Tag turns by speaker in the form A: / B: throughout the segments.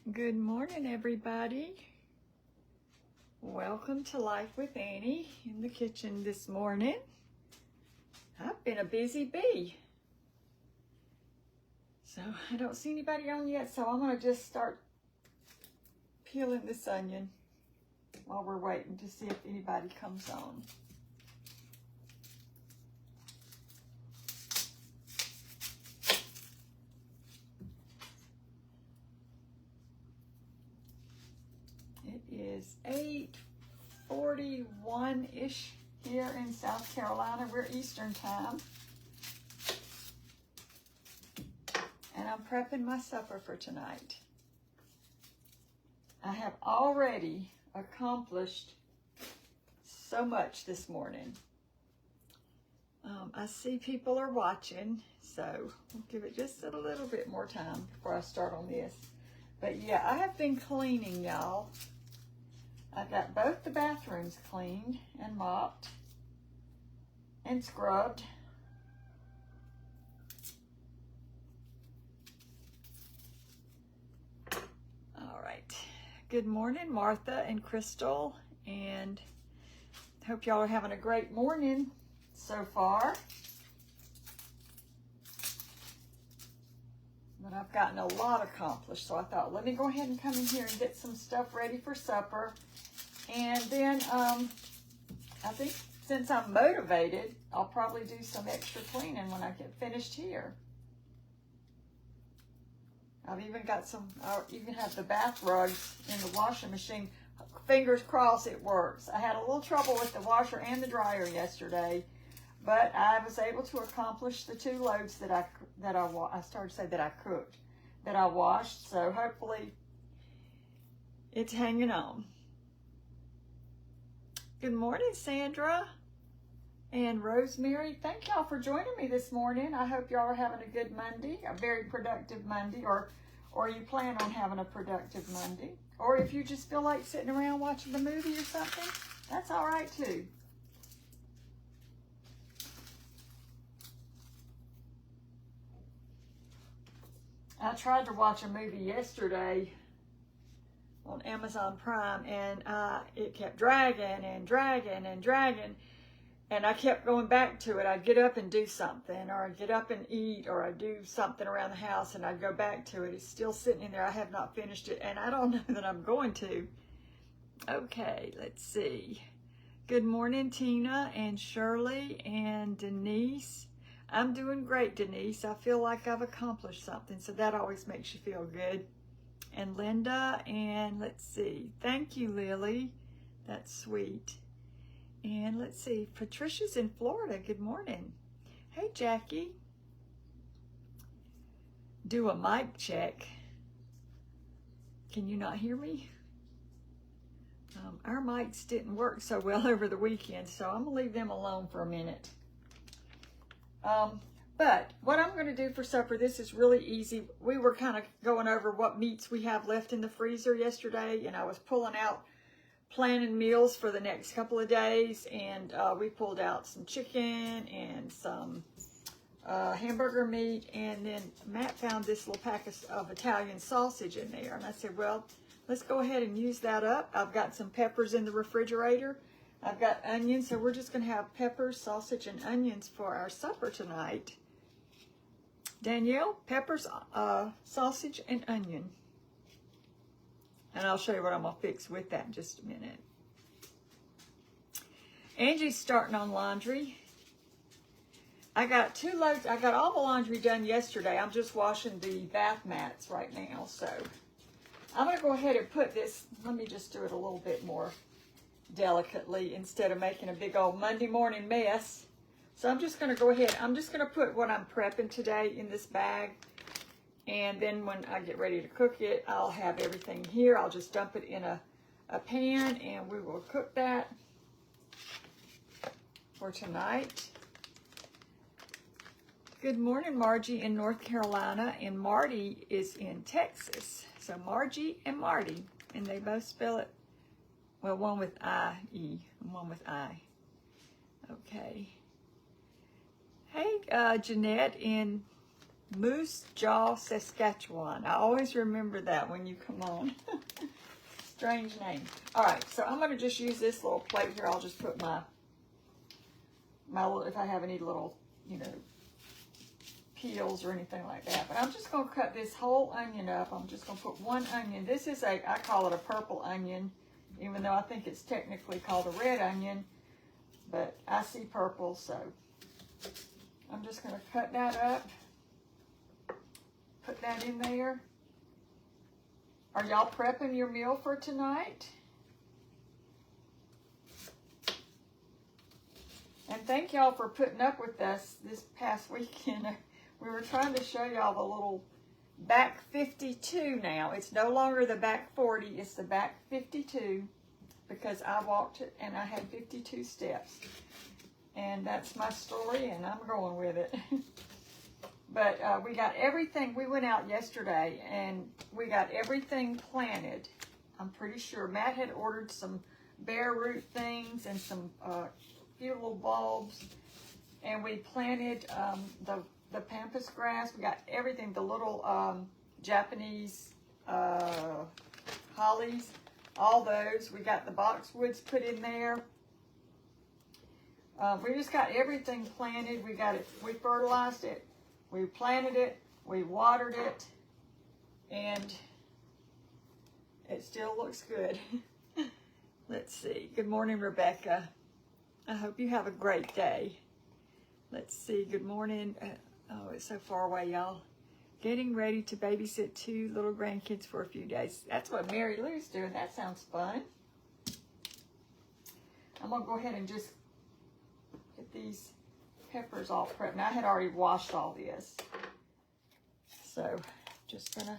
A: Good morning, everybody. Welcome to Life with Annie in the kitchen this morning. I've been a busy bee. So I don't see anybody on yet, so I'm going to just start peeling this onion while we're waiting to see if anybody comes on. It is 8:41-ish here in South Carolina. We're Eastern time. And I'm prepping my supper for tonight. I have already accomplished so much this morning. I see people are watching, so we'll give it just a little bit more time before I start on this. But yeah, I have been cleaning, y'all. I got both the bathrooms cleaned and mopped and scrubbed. All right. Good morning, Martha and Crystal, and hope y'all are having a great morning so far. But I've gotten a lot accomplished, so I thought, let me go ahead and come in here and get some stuff ready for supper. And then I think since I'm motivated, I'll probably do some extra cleaning when I get finished here. I've even got I even have the bath rugs in the washing machine. Fingers crossed it works. I had a little trouble with the washer and the dryer yesterday, but I was able to accomplish the 2 loads that I started to say that I cooked, that I washed. So hopefully it's hanging on. Good morning, Sandra and Rosemary. Thank y'all for joining me this morning. I hope y'all are having a good Monday, a very productive Monday, or you plan on having a productive Monday. Or if you just feel like sitting around watching a movie or something, that's all right too. I tried to watch a movie yesterday on Amazon Prime, and it kept dragging and dragging and dragging, and I kept going back to it. I'd get up and do something, or I'd get up and eat, or I'd do something around the house, and I'd go back to it. It's still sitting in there. I have not finished it, and I don't know that I'm going to. Okay, let's see. Good morning, Tina and Shirley and Denise. I'm doing great, Denise. I feel like I've accomplished something, so that always makes you feel good. And Linda, and let's see. Thank you, Lily. That's sweet. And let's see. Patricia's in Florida. Good morning. Hey, Jackie. Do a mic check. Can you not hear me? Our mics didn't work so well over the weekend, so I'm going to leave them alone for a minute. But what I'm going to do for supper, this is really easy. We were kind of going over what meats we have left in the freezer yesterday, and I was pulling out, planning meals for the next couple of days, and we pulled out some chicken and some hamburger meat, and then Matt found this little pack of Italian sausage in there, and I said, well, let's go ahead and use that up. I've got some peppers in the refrigerator. I've got onions, so we're just going to have peppers, sausage, and onions for our supper tonight. Danielle, peppers, sausage, and onion. And I'll show you what I'm going to fix with that in just a minute. Angie's starting on laundry. I got 2 loads. I got all the laundry done yesterday. I'm just washing the bath mats right now. So I'm going to go ahead and put this. Let me just do it a little bit more delicately instead of making a big old Monday morning mess. So I'm just going to go ahead. I'm just going to put what I'm prepping today in this bag. And then when I get ready to cook it, I'll have everything here. I'll just dump it in a pan, and we will cook that for tonight. Good morning, Margie in North Carolina, and Marty is in Texas. So Margie and Marty, and they both spell it, well, one with I-E and one with I. Okay. Hey, Jeanette in Moose Jaw, Saskatchewan. I always remember that when you come on. Strange name. All right, so I'm going to just use this little plate here. I'll just put my little, if I have any little, you know, peels or anything like that. But I'm just going to cut this whole onion up. I'm just going to put one onion. This is I call it a purple onion, even though I think it's technically called a red onion. But I see purple, so I'm just going to cut that up. Put that in there. Are y'all prepping your meal for tonight? And thank y'all for putting up with us this past weekend. We were trying to show y'all the little back 52 now. It's no longer the back 40, it's the back 52, because I walked it and I had 52 steps. And that's my story, and I'm going with it. But we got everything. We went out yesterday, and we got everything planted. I'm pretty sure Matt had ordered some bare root things and some few little bulbs, and we planted the pampas grass. We got everything, the little Japanese hollies, all those. We got the boxwoods put in there. We just got everything planted. We got it. We fertilized it. We planted it. We watered it, and it still looks good. Let's see. Good morning, Rebecca. I hope you have a great day. Let's see. Good morning. Oh, it's so far away, y'all. Getting ready to babysit 2 little grandkids for a few days. That's what Mary Lou's doing. That sounds fun. I'm going to go ahead and just get these peppers all prepped. Now, I had already washed all this. So, just going to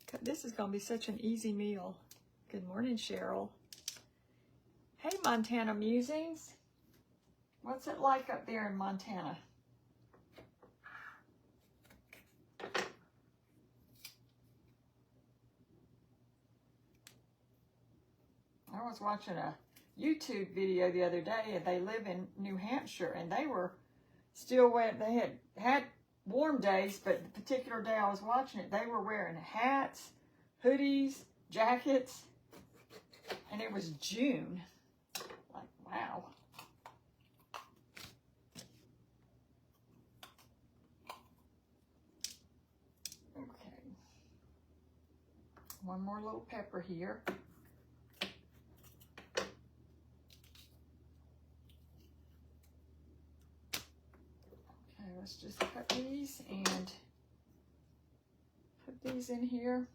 A: cut. This is going to be such an easy meal. Good morning, Cheryl. Hey, Montana Musings. What's it like up there in Montana? I was watching a YouTube video the other day, and they live in New Hampshire, and they were still wet. They had warm days, but the particular day I was watching it, they were wearing hats, hoodies, jackets, and it was June. Like, wow. Okay. One more little pepper here. Let's just cut these and put these in here.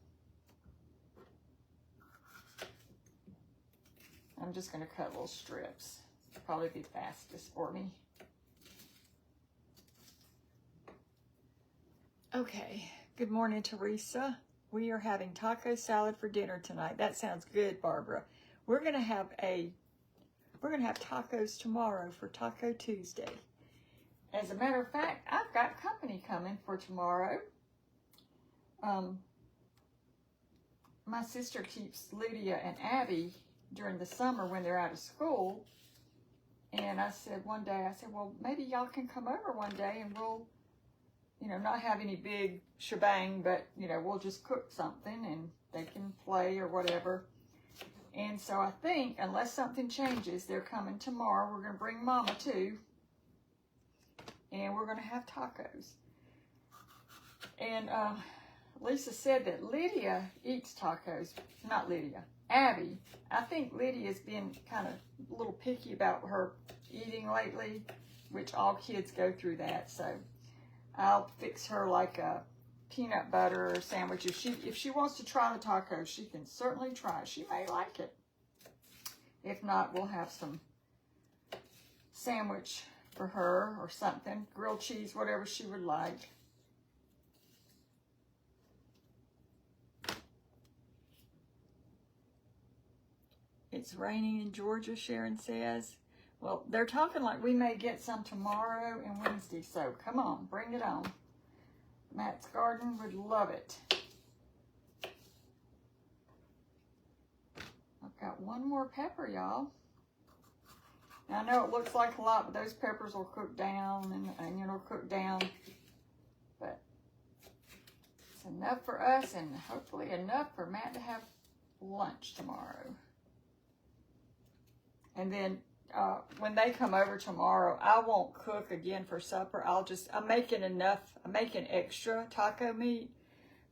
A: I'm just going to cut little strips. Probably be fastest for me. Okay. Good morning, Teresa. We are having taco salad for dinner tonight. That sounds good, Barbara. We're going to have tacos tomorrow for Taco Tuesday. As a matter of fact, I've got company coming for tomorrow. My sister keeps Lydia and Abby during the summer when they're out of school. And I said one day, well, maybe y'all can come over one day and we'll, you know, not have any big shebang, but, you know, we'll just cook something and they can play or whatever. And so I think, unless something changes, they're coming tomorrow. We're going to bring Mama too. And we're going to have tacos. And Lisa said that Lydia eats tacos. Not Lydia. Abby. I think Lydia's been kind of a little picky about her eating lately, which all kids go through that. So I'll fix her like a peanut butter sandwich. If she wants to try the tacos, she can certainly try it. She may like it. If not, we'll have some sandwich for her or something, grilled cheese, whatever she would like. It's raining in Georgia, Sharon says. Well, they're talking like we may get some tomorrow and Wednesday, so come on, bring it on. Matt's Garden would love it. I've got one more pepper, y'all. Now, I know it looks like a lot, but those peppers will cook down and the onion will cook down. But It's enough for us and hopefully enough for Matt to have lunch tomorrow. And then when they come over tomorrow, I won't cook again for supper. I'm making extra taco meat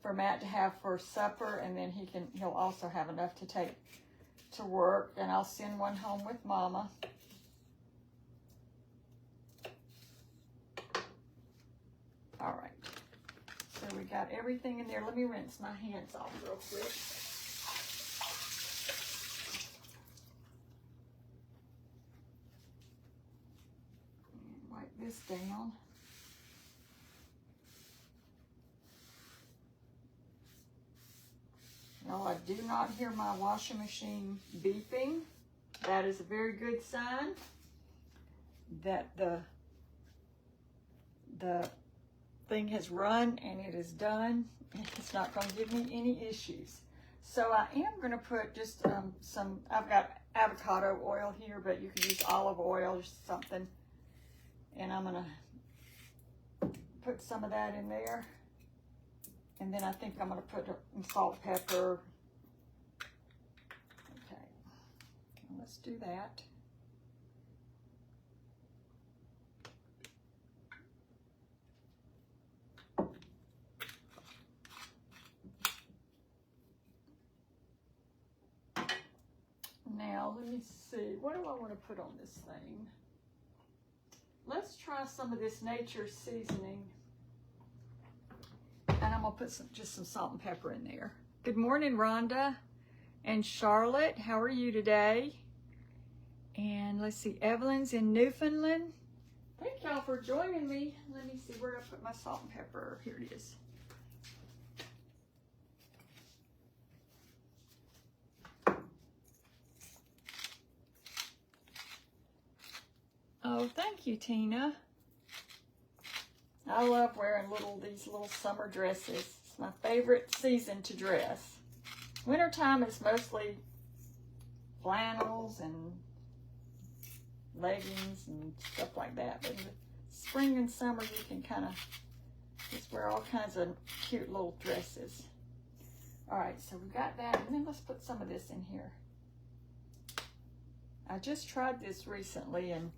A: for Matt to have for supper, and then he'll also have enough to take to work, and I'll send one home with Mama. All right, so we got everything in there. Let me rinse my hands off real quick. And wipe this down. No, I do not hear my washing machine beeping. That is a very good sign that the thing has run and it is done. It's not going to give me any issues. So I am going to put just I've got avocado oil here, but you can use olive oil or something. And I'm going to put some of that in there. And then I think I'm going to put salt, pepper. Okay, let's do that. Now, let me see. What do I want to put on this thing? Let's try some of this nature seasoning. And I'm going to put just some salt and pepper in there. Good morning, Rhonda and Charlotte. How are you today? And let's see, Evelyn's in Newfoundland. Thank y'all for joining me. Let me see where I put my salt and pepper. Here it is. Oh, thank you, Tina. I love wearing these little summer dresses. It's my favorite season to dress. Wintertime is mostly flannels and leggings and stuff like that. But in the spring and summer, you can kind of just wear all kinds of cute little dresses. All right, so we got that. And then let's put some of this in here. I just tried this recently and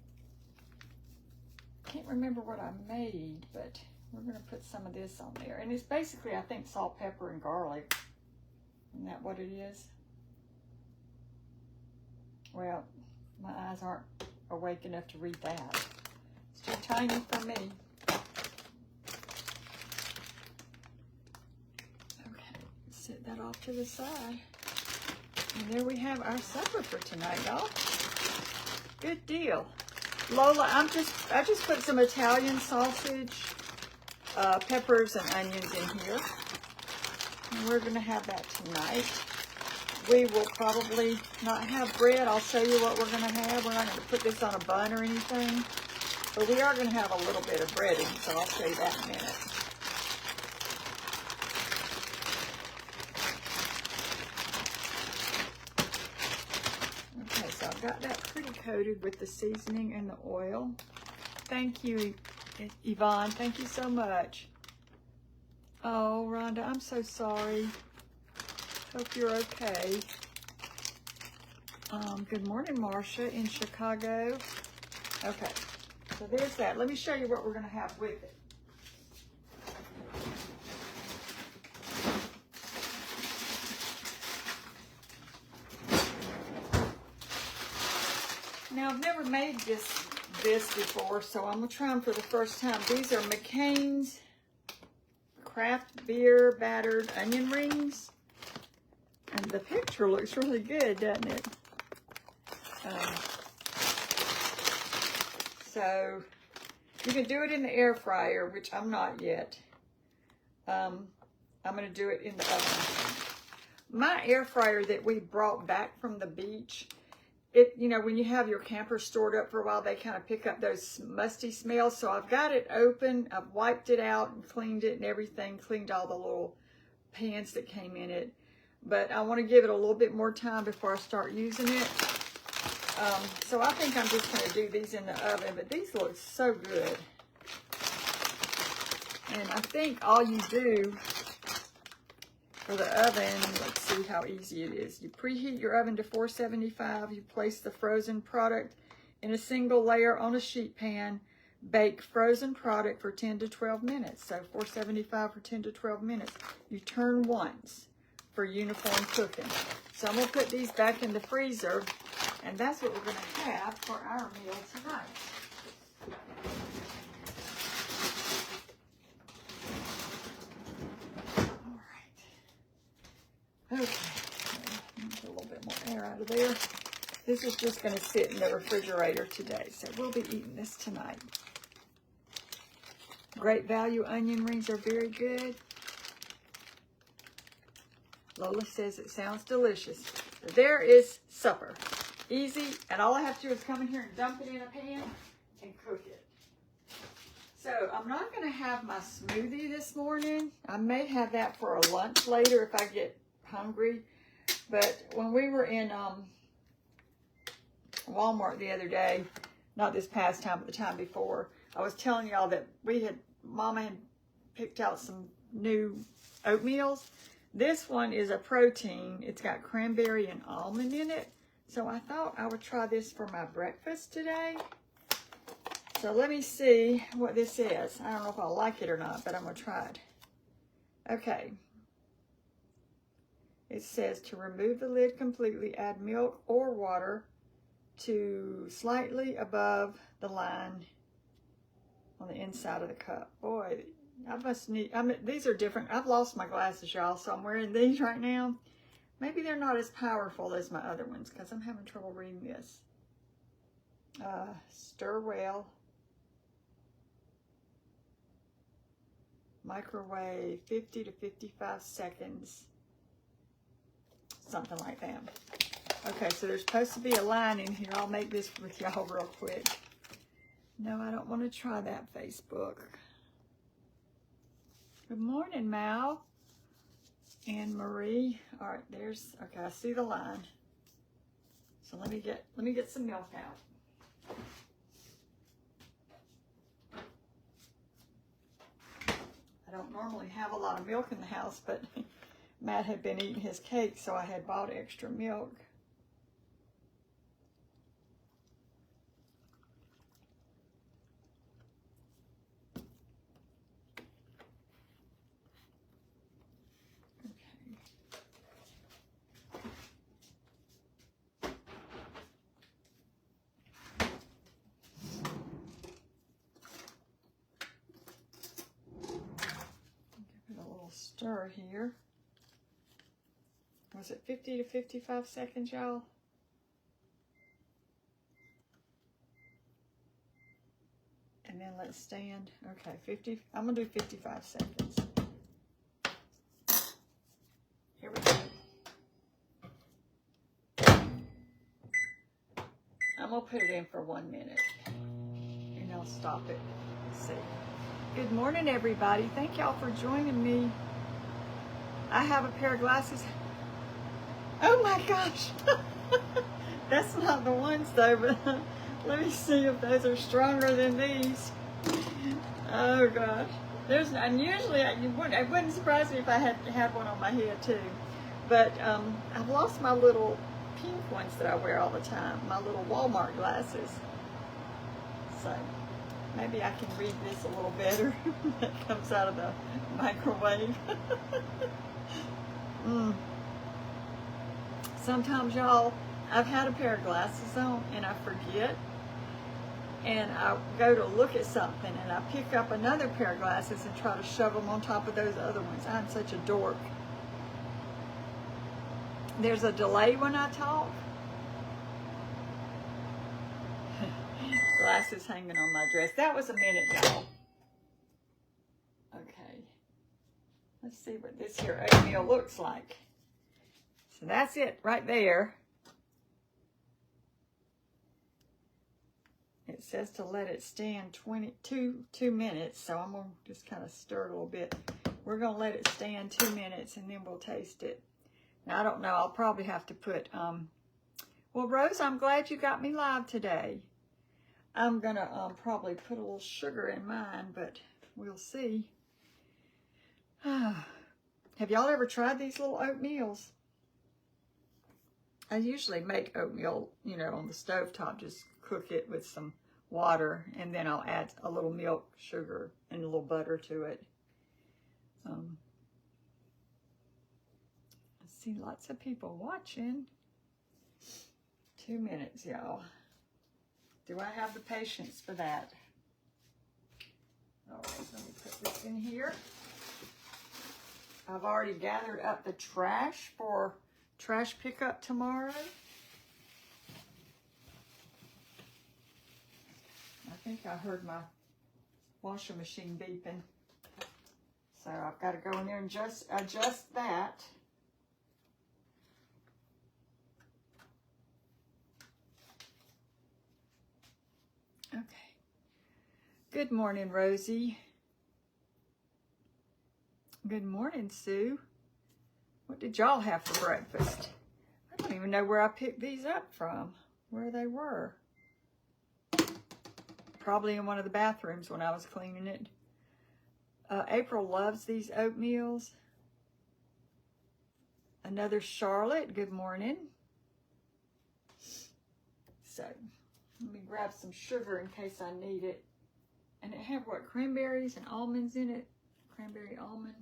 A: can't remember what I made, but we're going to put some of this on there. And it's basically, I think, salt, pepper, and garlic. Isn't that what it is? Well, my eyes aren't awake enough to read that. It's too tiny for me. Okay, set that off to the side. And there we have our supper for tonight, y'all. Good deal. Lola, I just put some Italian sausage, peppers and onions in here. And we're going to have that tonight. We will probably not have bread. I'll show you what we're going to have. We're not going to put this on a bun or anything. But we are going to have a little bit of breading, so I'll show you that in a minute. Okay, so I've got that coated with the seasoning and the oil. Thank you, Yvonne. Thank you so much. Oh, Rhonda, I'm so sorry. Hope you're okay. Good morning, Marcia in Chicago. Okay, so there's that. Let me show you what we're going to have with it. Now, I've never made this before, so I'm going to try them for the first time. These are McCain's Craft Beer Battered Onion Rings. And the picture looks really good, doesn't it? So, you can do it in the air fryer, which I'm not yet. I'm going to do it in the oven. My air fryer that we brought back from the beach, you know, when you have your camper stored up for a while, they kind of pick up those musty smells. So I've got it open. I've wiped it out and cleaned it and everything. Cleaned all the little pans that came in it. But I want to give it a little bit more time before I start using it. So I think I'm just going to do these in the oven. But these look so good. And I think all you do For the oven, let's see how easy it is. You preheat your oven to 475. You place the frozen product in a single layer on a sheet pan. Bake frozen product for 10 to 12 minutes. So 475 for 10 to 12 minutes. You turn once for uniform cooking. So I'm going to put these back in the freezer, and that's what we're going to have for our meal tonight. Okay, get a little bit more air out of there. This is just going to sit in the refrigerator today, so we'll be eating this tonight. Great Value onion rings are very good. Lola says it sounds delicious. There is supper. Easy, and all I have to do is come in here and dump it in a pan and cook it. So I'm not going to have my smoothie this morning. I may have that for a lunch later if I get hungry. But when we were in Walmart the other day, not this past time, but the time before, I was telling y'all that Mama had picked out some new oatmeals. This one is a protein. It's got cranberry and almond in it. So I thought I would try this for my breakfast today. So let me see what this is. I don't know if I'll like it or not, but I'm going to try it. Okay. It says to remove the lid completely, add milk or water to slightly above the line on the inside of the cup. Boy, these are different. I've lost my glasses, y'all, so I'm wearing these right now. Maybe they're not as powerful as my other ones because I'm having trouble reading this. Stir well. Microwave 50 to 55 seconds. Something like that. Okay, so there's supposed to be a line in here. I'll make this with y'all real quick. No, I don't want to try that, Facebook. Good morning, Mal and Marie. All right, okay, I see the line. So let me get some milk out. I don't normally have a lot of milk in the house, but Matt had been eating his cake, so I had bought extra milk. Stir here. Was it 50 to 55 seconds, y'all? And then let it stand. Okay, I'm gonna do 55 seconds. Here we go. I'm gonna put it in for 1 minute. And I'll stop it. Let's see. Good morning, everybody. Thank y'all for joining me. I have a pair of glasses. Oh my gosh. That's not the ones though, but let me see if those are stronger than these. Oh gosh. And usually it wouldn't surprise me if I had one on my head too. But I've lost my little pink ones that I wear all the time, my little Walmart glasses. So maybe I can read this a little better. That comes out of the microwave. Sometimes, y'all, I've had a pair of glasses on and I forget. And I go to look at something and I pick up another pair of glasses and try to shove them on top of those other ones. I'm such a dork. There's a delay when I talk. Glasses hanging on my dress. That was a minute, y'all. Okay. Let's see what this here oatmeal looks like. So that's it right there. It says to let it stand 2 minutes. So I'm going to just kind of stir it a little bit. We're going to let it stand 2 minutes and then we'll taste it. Now, I don't know. I'll probably have to put, well, Rose, I'm glad you got me live today. I'm going to probably put a little sugar in mine, but we'll see. Have y'all ever tried these little oatmeals? I usually make oatmeal, you know, on the stovetop, just cook it with some water, and then I'll add a little milk, sugar, and a little butter to it. I see lots of people watching. 2 minutes, y'all. Do I have the patience for that? All right, let me put this in here. I've already gathered up the trash for trash pickup tomorrow. I think I heard my washing machine beeping. So I've got to go in there and just adjust that. Okay. Good morning, Rosie. Good morning, Sue. What did y'all have for breakfast? I don't even know where I picked these up from, where they were. Probably in one of the bathrooms when I was cleaning it. April loves these oatmeals. Another Charlotte, good morning. So, let me grab some sugar in case I need it. And it had what, cranberries and almonds in it? Cranberry almond.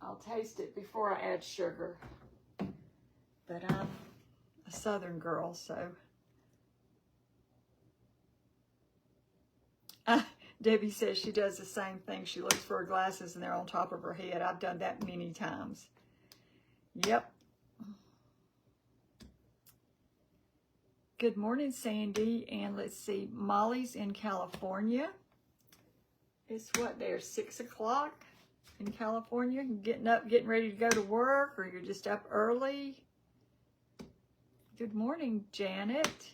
A: I'll taste it before I add sugar. But I'm a Southern girl, so. Debbie says she does the same thing. She looks for her glasses and they're on top of her head. I've done that many times. Yep. Good morning, Sandy. And let's see, Molly's in California. It's what, there's 6 o'clock in California. Getting up, getting ready to go to work, or you're just up early. Good morning, Janet.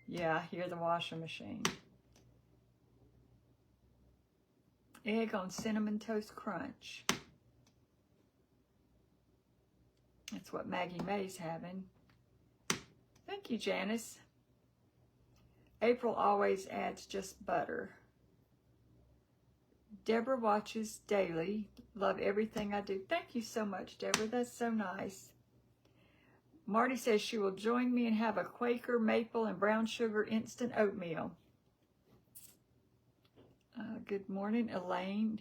A: Yeah, I hear the washing machine. Egg on Cinnamon Toast Crunch. That's what Maggie May's having. Thank you, Janice. April always adds just butter. Deborah watches daily. Love everything I do. Thank you so much, Deborah. That's so nice. Marty says she will join me and have a Quaker maple and brown sugar instant oatmeal. Good morning, Elaine.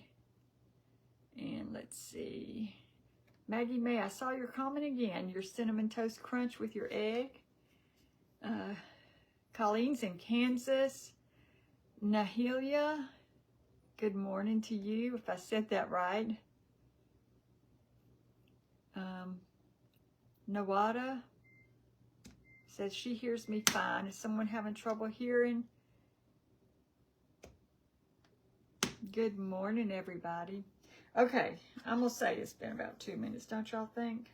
A: And let's see. Maggie May, I saw your comment again. Your Cinnamon Toast Crunch with your egg. Colleen's in Kansas. Nahilia, good morning to you, if I said that right. Nawada says she hears me fine. Is someone having trouble hearing? Good morning, everybody. Okay, I'm going to say it's been about 2 minutes, don't y'all think?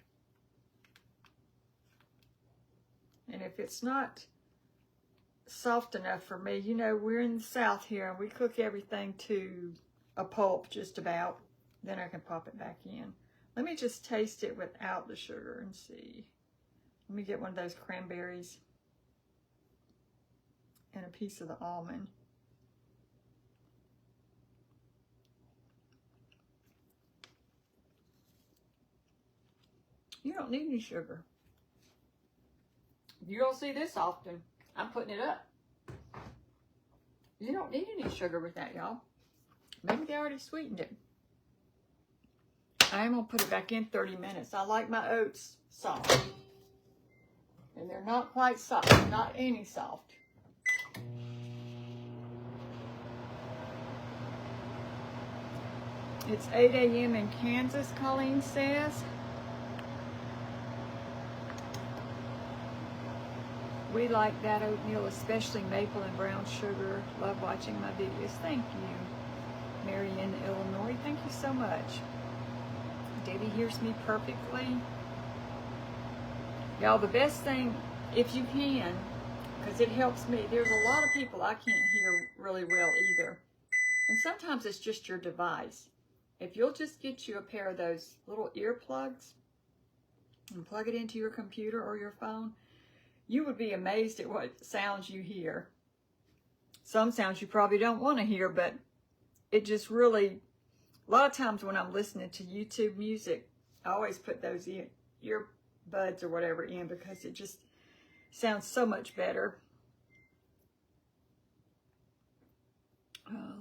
A: And if it's not soft enough for me, you know, we're in the South here and we cook everything to a pulp just about. Then I can pop it back in. Let me just taste it without the sugar and see. Let me get one of those cranberries and a piece of the almond. You don't need any sugar. You don't see this often. I'm putting it up. You don't need any sugar with that, y'all. Maybe they already sweetened it. I'm going to put it back in 30 minutes. I like my oats soft. And they're not quite soft. Not any soft. It's 8 a.m. in Kansas, Colleen says. We like that oatmeal, especially maple and brown sugar. Love watching my videos. Thank you, Marion, Illinois. Thank you so much. Debbie hears me perfectly. Y'all, the best thing, if you can, because it helps me. There's a lot of people I can't hear really well either. And sometimes it's just your device. If you'll just get you a pair of those little earplugs and plug it into your computer or your phone, you would be amazed at what sounds you hear. Some sounds you probably don't want to hear, but it just really A lot of times when I'm listening to YouTube music, I always put those earbuds or whatever in because it just sounds so much better.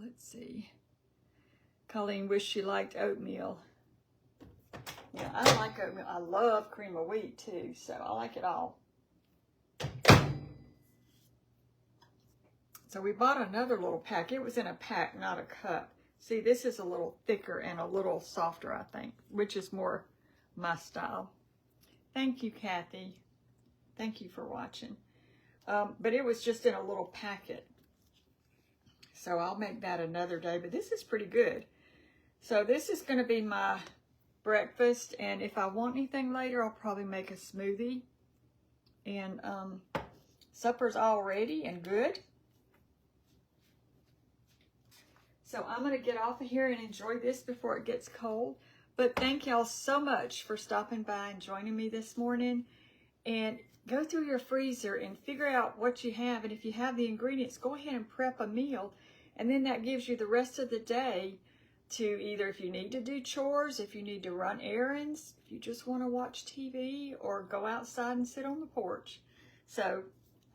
A: Let's see. Colleen wished she liked oatmeal. Yeah, I like oatmeal. I love cream of wheat too, so I like it all. So we bought another little pack. It was in a pack, not a cup. See, this is a little thicker and a little softer, I think, which is more my style. Thank you, Kathy. Thank you for watching. But it was just in a little packet. So I'll make that another day, but this is pretty good. So this is going to be my breakfast, and if I want anything later, I'll probably make a smoothie. And supper's all ready and good. So I'm going to get off of here and enjoy this before it gets cold. But thank y'all so much for stopping by and joining me this morning. And go through your freezer and figure out what you have. And if you have the ingredients, go ahead and prep a meal. And then that gives you the rest of the day to either, if you need to do chores, if you need to run errands, if you just want to watch TV, or go outside and sit on the porch. So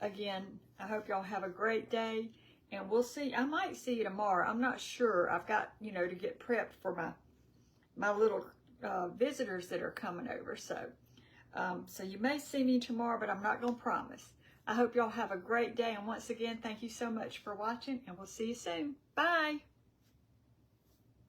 A: again, I hope y'all have a great day, and we'll see. I might see you tomorrow. I'm not sure. I've got, to get prepped for my little visitors that are coming over. So you may see me tomorrow, but I'm not going to promise. I hope y'all have a great day. And once again, thank you so much for watching, and we'll see you soon. Bye.